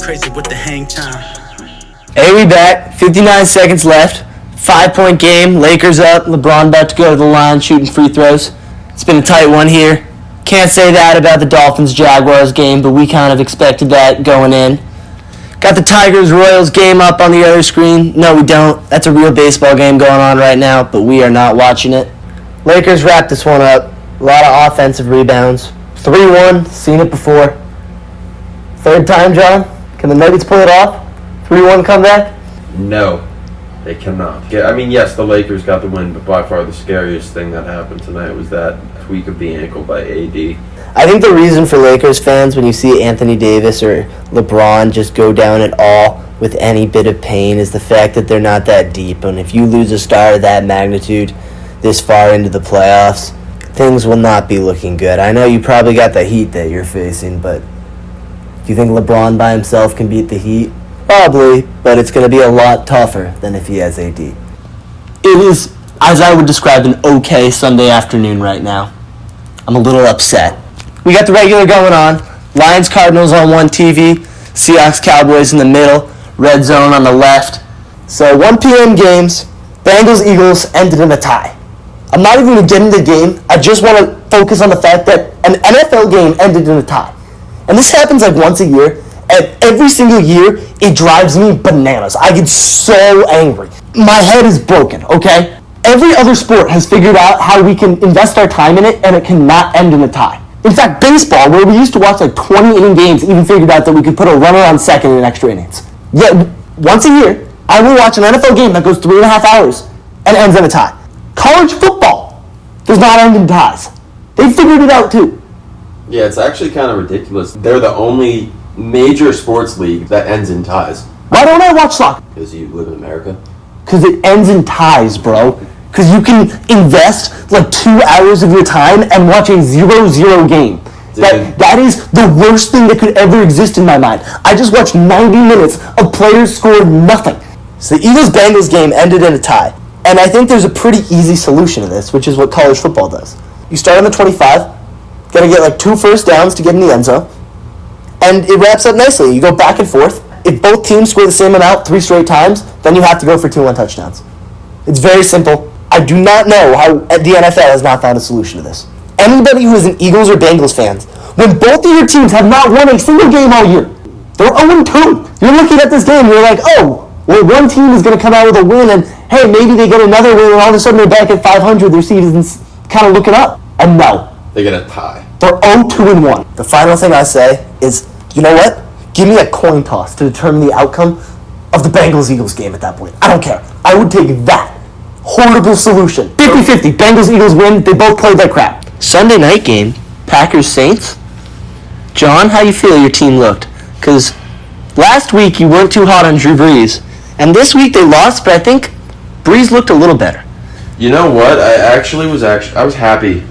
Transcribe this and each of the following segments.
crazy with the HangTime. Hey, we back. 59 seconds left. 5-point game. Lakers up. LeBron about to go to the line shooting free throws. It's been a tight one here. Can't say that about the Dolphins-Jaguars game, but we kind of expected that going in. Got the Tigers-Royals game up on the other screen. No, we don't. That's a real baseball game going on right now, but we are not watching it. Lakers wrap this one up. A lot of offensive rebounds. 3-1. Seen it before. Third time, John? Can the Nuggets pull it off? 3-1 comeback? No, they cannot. Yes, the Lakers got the win, but by far the scariest thing that happened tonight was that tweak of the ankle by AD. I think the reason for Lakers fans when you see Anthony Davis or LeBron just go down at all with any bit of pain is the fact that they're not that deep. And if you lose a star of that magnitude this far into the playoffs, things will not be looking good. I know you probably got the Heat that you're facing, but do you think LeBron by himself can beat the Heat? Probably, but it's going to be a lot tougher than if he has AD. It is, as I would describe, an okay Sunday afternoon right now. I'm a little upset. We got the regular going on. Lions-Cardinals on one TV. Seahawks-Cowboys in the middle. Red zone on the left. So 1 p.m. games. Bengals-Eagles ended in a tie. I'm not even going to get into the game. I just want to focus on the fact that an NFL game ended in a tie. And this happens like once a year. And every single year, it drives me bananas. I get so angry. My head is broken, okay? Every other sport has figured out how we can invest our time in it and it cannot end in a tie. In fact, baseball, where we used to watch like 20-inning games, even figured out that we could put a runner on second in extra innings. Yet, once a year, I will watch an NFL game that goes 3.5 hours and ends in a tie. College football does not end in ties. They figured it out too. Yeah, it's actually kind of ridiculous. They're the only major sports league that ends in ties. Why don't I watch soccer? Because you live in America? Because it ends in ties, bro. Because you can invest like 2 hours of your time and watch a 0-0 game. That is the worst thing that could ever exist in my mind. I just watched 90 minutes of players score nothing. So the Eagles-Bengals game ended in a tie. And I think there's a pretty easy solution to this, which is what college football does. You start on the 25, gotta get like 2 first downs to get in the end zone, and it wraps up nicely. You go back and forth. If both teams score the same amount 3 straight times, then you have to go for 2-1 touchdowns. It's very simple. I do not know how the NFL has not found a solution to this. Anybody who is an Eagles or Bengals fan, when both of your teams have not won a single game all year, they're 0-2. You're looking at this game, you're like, oh, well, one team is going to come out with a win, and hey, maybe they get another win, and all of a sudden they're back at 500, their season's kind of looking up. And no. They get a tie. They're 0-2-1. The final thing I say is, you know what? Give me a coin toss to determine the outcome of the Bengals-Eagles game at that point. I don't care. I would take that horrible solution. 50-50. Bengals-Eagles win. They both played like crap. Sunday night game, Packers-Saints. John, how you feel your team looked? Because last week you weren't too hot on Drew Brees. And this week they lost, but I think Brees looked a little better. You know what? I was happy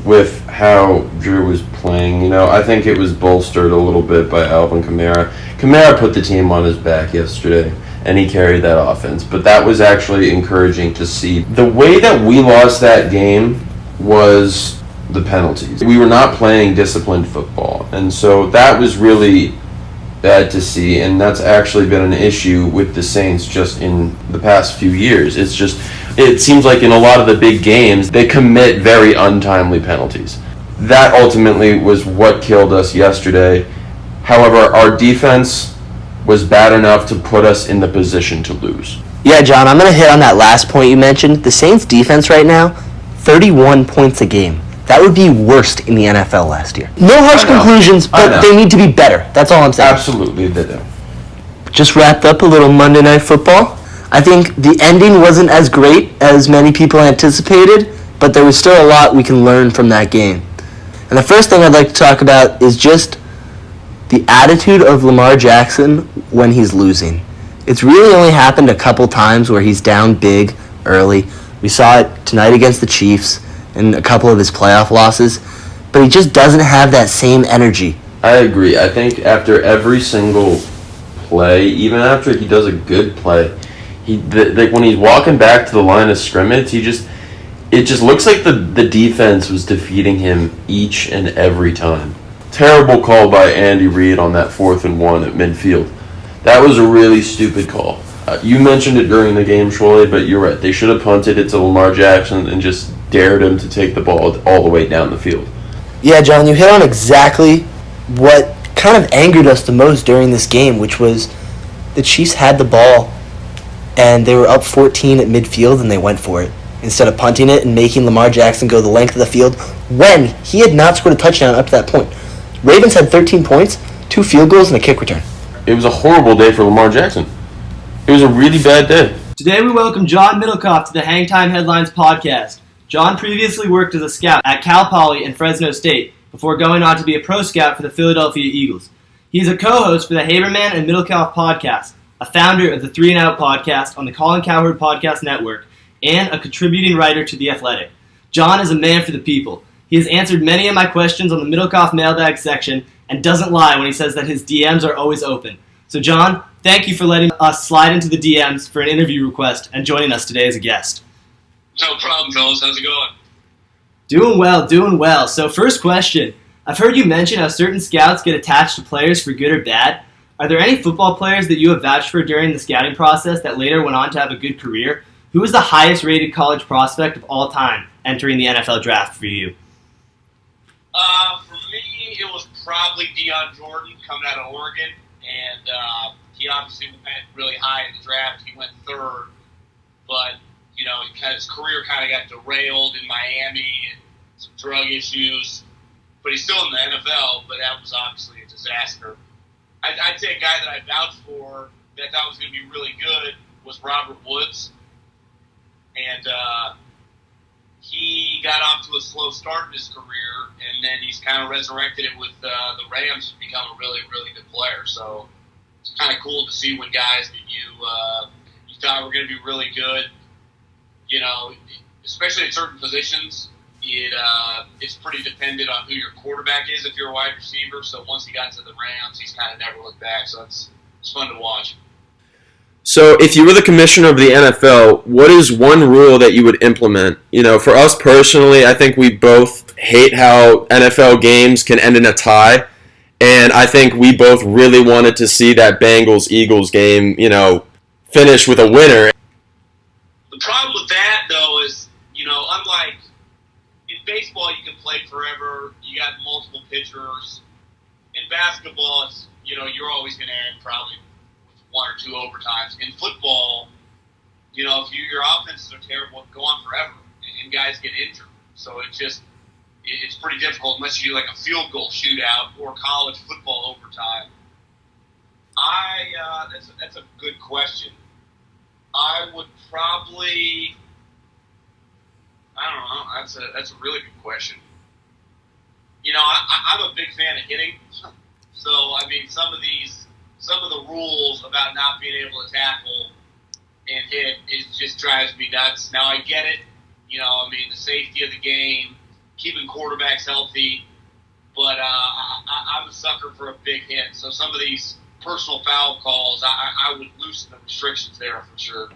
with how Drew was playing. I think it was bolstered a little bit by Alvin Kamara. Kamara put the team on his back yesterday, and he carried that offense. But that was actually encouraging to see. The way that we lost that game was the penalties. We were not playing disciplined football, and so that was really bad to see, and that's actually been an issue with the Saints just in the past few years. It seems like in a lot of the big games, they commit very untimely penalties. That ultimately was what killed us yesterday. However, our defense was bad enough to put us in the position to lose. Yeah, John, I'm going to hit on that last point you mentioned. The Saints' defense right now, 31 points a game. That would be worst in the NFL last year. No harsh conclusions, but they need to be better. That's all I'm saying. Absolutely, they do. Just wrapped up a little Monday Night Football. I think the ending wasn't as great as many people anticipated, but there was still a lot we can learn from that game. And the first thing I'd like to talk about is just the attitude of Lamar Jackson when he's losing. It's really only happened a couple times where he's down big early. We saw it tonight against the Chiefs and a couple of his playoff losses, but he just doesn't have that same energy. I agree. I think after every single play, even after he does a good play, when he's walking back to the line of scrimmage, it just looks like the defense was defeating him each and every time. Terrible call by Andy Reid on that 4th and 1 at midfield. That was a really stupid call. You mentioned it during the game, Schwallie, but you're right. They should have punted it to Lamar Jackson and just dared him to take the ball all the way down the field. Yeah, John, you hit on exactly what kind of angered us the most during this game, which was the Chiefs had the ball and they were up 14 at midfield and they went for it instead of punting it and making Lamar Jackson go the length of the field when he had not scored a touchdown up to that point. Ravens had 13 points, 2 field goals, and a kick return. It was a horrible day for Lamar Jackson. It was a really bad day. Today we welcome John Middlekauff to the HangTime Headlines podcast. John previously worked as a scout at Cal Poly and Fresno State before going on to be a pro scout for the Philadelphia Eagles. He is a co-host for the Haberman and Middlekauff podcast, a founder of the 3 and Out podcast on the Colin Cowherd Podcast Network, and a contributing writer to The Athletic. John is a man for the people. He has answered many of my questions on the Middlekauff mailbag section and doesn't lie when he says that his DMs are always open. So John, thank you for letting us slide into the DMs for an interview request and joining us today as a guest. No problem, fellas. How's it going? Doing well. So first question. I've heard you mention how certain scouts get attached to players for good or bad. Are there any football players that you have vouched for during the scouting process that later went on to have a good career? Who is the highest rated college prospect of all time entering the NFL draft for you? For me, it was probably Deion Jordan coming out of Oregon, and he obviously went really high in the draft. He went third, but his career kind of got derailed in Miami and some drug issues. But he's still in the NFL, but that was obviously a disaster. I'd say a guy that I vouched for that I thought was going to be really good was Robert Woods. And he got off to a slow start in his career, and then he's kind of resurrected it with the Rams and become a really, really good player. So it's kind of cool to see when guys that you thought were going to be really good, especially at certain positions, it's pretty dependent on who your quarterback is if you're a wide receiver. So once he got to the Rams, he's kind of never looked back. So it's fun to watch. So if you were the commissioner of the NFL, what is one rule that you would implement? For us personally, I think we both hate how NFL games can end in a tie. And I think we both really wanted to see that Bengals-Eagles game, finish with a winner. The problem with that, though, is, unlike in baseball, you can play forever. You got multiple pitchers. In basketball, it's, you're always going to end probably 1 or 2 overtimes. In football, if your offenses are terrible, go on forever, and guys get injured. So it's pretty difficult unless you do like a field goal shootout or college football overtime. That's a good question. I would probably, I don't know. That's a really good question. I'm a big fan of hitting, so some of the rules about not being able to tackle and hit, it just drives me nuts. Now, I get it. The safety of the game, keeping quarterbacks healthy, but I'm a sucker for a big hit. So some of these personal foul calls, I would loosen the restrictions there for sure.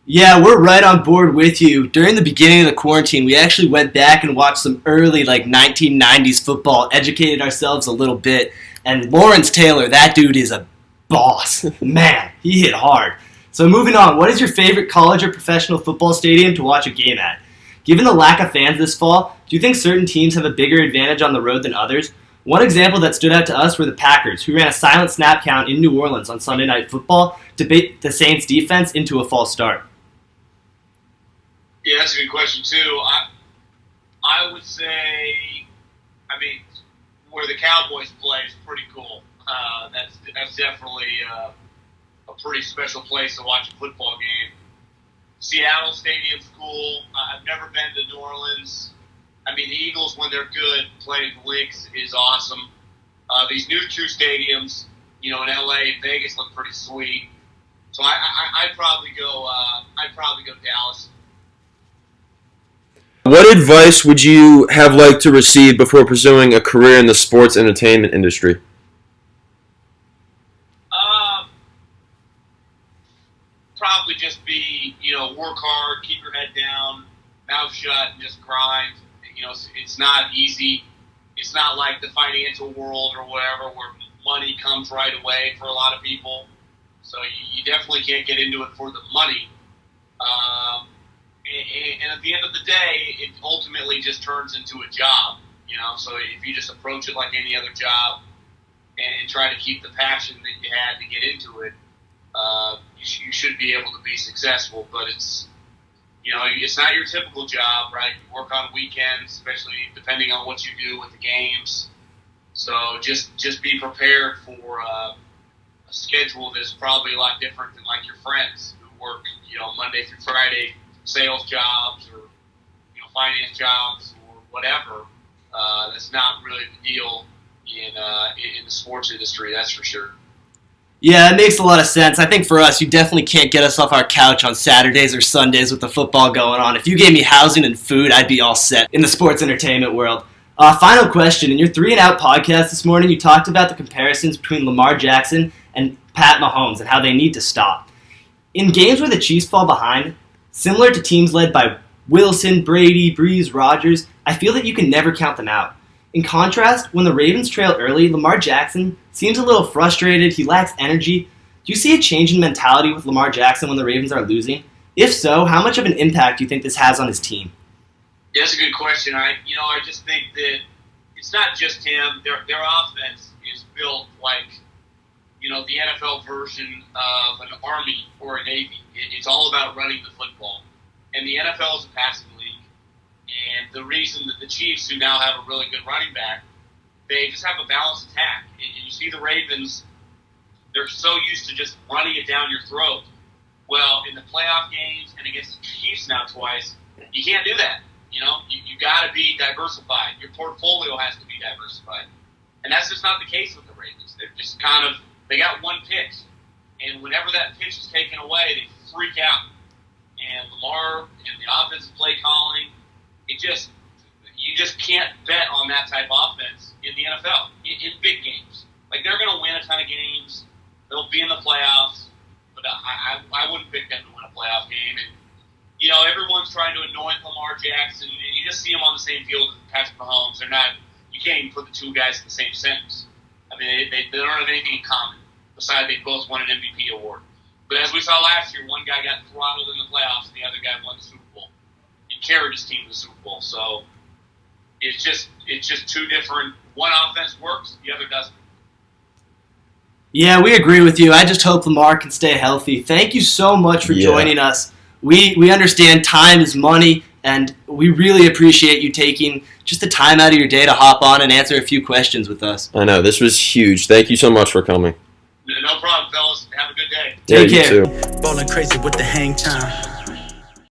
Yeah, we're right on board with you. During the beginning of the quarantine, we actually went back and watched some early 1990s football, educated ourselves a little bit. And Lawrence Taylor, that dude is a boss. Man, he hit hard. So moving on, what is your favorite college or professional football stadium to watch a game at? Given the lack of fans this fall, do you think certain teams have a bigger advantage on the road than others? One example that stood out to us were the Packers, who ran a silent snap count in New Orleans on Sunday Night Football to bait the Saints' defense into a false start. Yeah, that's a good question, too. I would say, where the Cowboys play is pretty cool. That's definitely a pretty special place to watch a football game. Seattle Stadium's cool. I've never been to New Orleans. The Eagles, when they're good, playing the Lynx is awesome. These new 2 stadiums, in LA and Vegas look pretty sweet. So I'd probably go Dallas. What advice would you have liked to receive before pursuing a career in the sports entertainment industry? Probably just be, work hard, keep your head down, mouth shut, and just grind. It's not easy. It's not like the financial world or whatever where money comes right away for a lot of people. So you definitely can't get into it for the money. And at the end of the day, it ultimately just turns into a job, So if you just approach it like any other job and try to keep the passion that you had to get into it, you should be able to be successful. But it's not your typical job, right? You work on weekends, especially depending on what you do with the games. So just be prepared for a schedule that's probably a lot different than like your friends who work, Monday through Friday, sales jobs or finance jobs or whatever. That's not really the deal in the sports industry, that's for sure. Yeah, it makes a lot of sense. I think for us, you definitely can't get us off our couch on Saturdays or Sundays with the football going on. If you gave me housing and food, I'd be all set in the sports entertainment world. Final question. In your 3 and Out podcast this morning, you talked about the comparisons between Lamar Jackson and Pat Mahomes and how they need to stop. In games where the Chiefs fall behind, similar to teams led by Wilson, Brady, Breeze, Rodgers, I feel that you can never count them out. In contrast, when the Ravens trail early, Lamar Jackson seems a little frustrated, he lacks energy. Do you see a change in mentality with Lamar Jackson when the Ravens are losing? If so, how much of an impact do you think this has on his team? Yeah, that's a good question. I just think that it's not just him. Their offense is built like, the NFL version of an Army or a Navy. It's all about running the football. And the NFL is a passing league. And the reason that the Chiefs, who now have a really good running back, they just have a balanced attack. And you see the Ravens, they're so used to just running it down your throat. Well, in the playoff games and against the Chiefs now twice, you can't do that. You got to be diversified. Your portfolio has to be diversified. And that's just not the case with the Ravens. They're just they got one pitch. And whenever that pitch is taken away, they freak out. And Lamar and the offensive play calling, you just can't bet on that type of offense in the NFL, in big games. Like, they're going to win a ton of games. They'll be in the playoffs. But I wouldn't pick them to win a playoff game. And, everyone's trying to anoint Lamar Jackson, and you just see them on the same field as Patrick Mahomes. You can't even put the two guys in the same sentence. I mean, they don't have anything in common, besides they both won an MVP award. But as we saw last year, one guy got throttled in the playoffs, and the other guy won the Super Bowl and carried his team to the Super Bowl. So it's just two different. One offense works, the other doesn't. Yeah, we agree with you. I just hope Lamar can stay healthy. Thank you so much for joining us. We understand time is money, and we really appreciate you taking just the time out of your day to hop on and answer a few questions with us. I know, this was huge. Thank you so much for coming. No problem, fellas. Have a good day. Yeah, Take care. You too. Ballin' crazy with the HangTime.